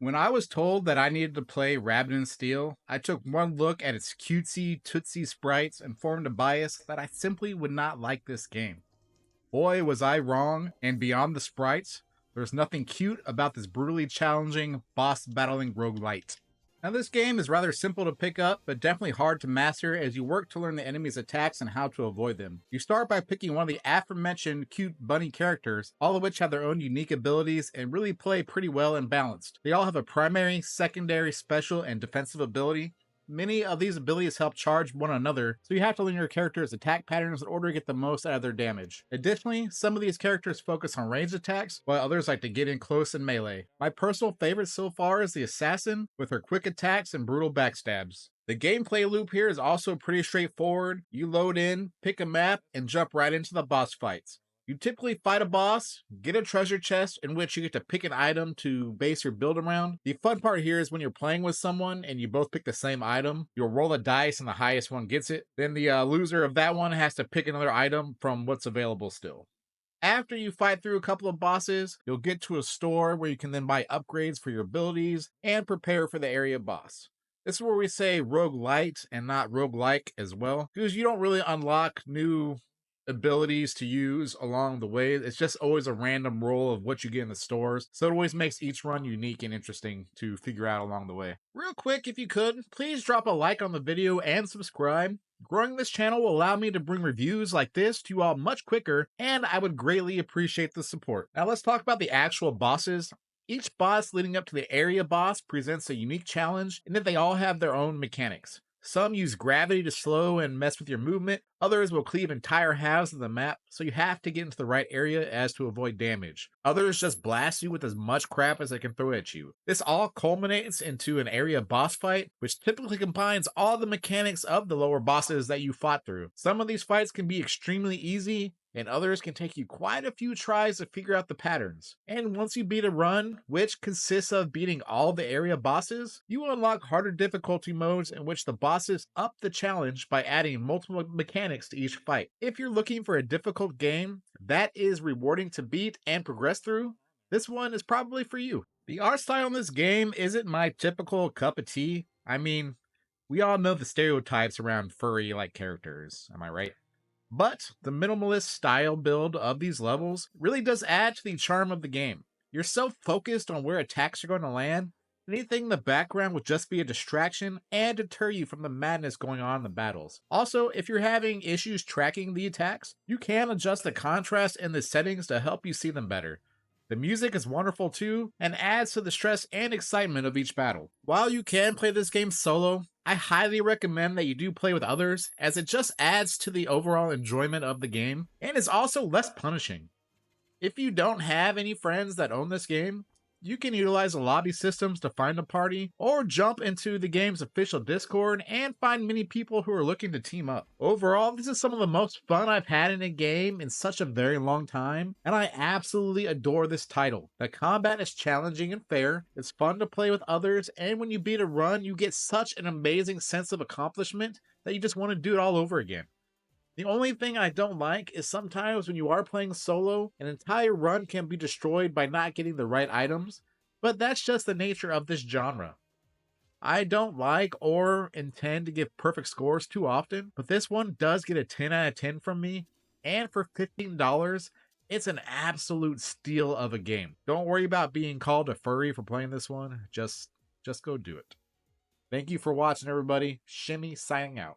When I was told that I needed to play Rabbit and Steel, I took one look at its cutesy, tootsie sprites and formed a bias that I simply would not like this game. Boy, was I wrong, and beyond the sprites, there's nothing cute about this brutally challenging, boss battling roguelite. Now, this game is rather simple to pick up, but definitely hard to master as you work to learn the enemy's attacks and how to avoid them. You start by picking one of the aforementioned cute bunny characters, all of which have their own unique abilities and really play pretty well and balanced. They all have a primary, secondary, special, and defensive ability. Many of these abilities help charge one another, so you have to learn your character's attack patterns in order to get the most out of their damage. Additionally, some of these characters focus on ranged attacks, while others like to get in close and melee. My personal favorite so far is the Assassin, with her quick attacks and brutal backstabs. The gameplay loop here is also pretty straightforward. You load in, pick a map, and jump right into the boss fights. You typically fight a boss, get a treasure chest in which you get to pick an item to base your build around. The fun part here is when you're playing with someone and you both pick the same item, you'll roll a dice and the highest one gets it. Then the loser of that one has to pick another item from what's available still. After you fight through a couple of bosses, you'll get to a store where you can then buy upgrades for your abilities and prepare for the area boss. This is where we say roguelite and not roguelike as well, because you don't really unlock new abilities to use along the way. It's just always a random roll of what you get in the stores. So it always makes each run unique and interesting to figure out along the way. Real quick, if you could, please drop a like on the video and subscribe. Growing this channel will allow me to bring reviews like this to you all much quicker, and I would greatly appreciate the support. Now let's talk about the actual bosses. Each boss leading up to the area boss presents a unique challenge, and that they all have their own mechanics. Some use gravity to slow and mess with your movement, others will cleave entire halves of the map, so you have to get into the right area as to avoid damage. Others just blast you with as much crap as they can throw at you. This all culminates into an area boss fight, which typically combines all the mechanics of the lower bosses that you fought through. Some of these fights can be extremely easy, and others can take you quite a few tries to figure out the patterns. And once you beat a run, which consists of beating all the area bosses, you will unlock harder difficulty modes in which the bosses up the challenge by adding multiple mechanics to each fight. If you're looking for a difficult game that is rewarding to beat and progress through, this one is probably for you. The art style in this game isn't my typical cup of tea. I mean, we all know the stereotypes around furry-like characters, am I right? But the minimalist style build of these levels really does add to the charm of the game. You're so focused on where attacks are going to land, anything in the background will just be a distraction and deter you from the madness going on in the battles. Also, if you're having issues tracking the attacks, you can adjust the contrast in the settings to help you see them better. The music is wonderful too, and adds to the stress and excitement of each battle. While you can play this game solo, I highly recommend that you do play with others, as it just adds to the overall enjoyment of the game, and is also less punishing. If you don't have any friends that own this game, you can utilize the lobby systems to find a party, or jump into the game's official Discord and find many people who are looking to team up. Overall, this is some of the most fun I've had in a game in such a very long time, and I absolutely adore this title. The combat is challenging and fair, it's fun to play with others, and when you beat a run, you get such an amazing sense of accomplishment that you just want to do it all over again. The only thing I don't like is sometimes when you are playing solo, an entire run can be destroyed by not getting the right items, but that's just the nature of this genre. I don't like or intend to give perfect scores too often, but this one does get a 10 out of 10 from me, and for $15, it's an absolute steal of a game. Don't worry about being called a furry for playing this one, just go do it. Thank you for watching, everybody. Shimmy signing out.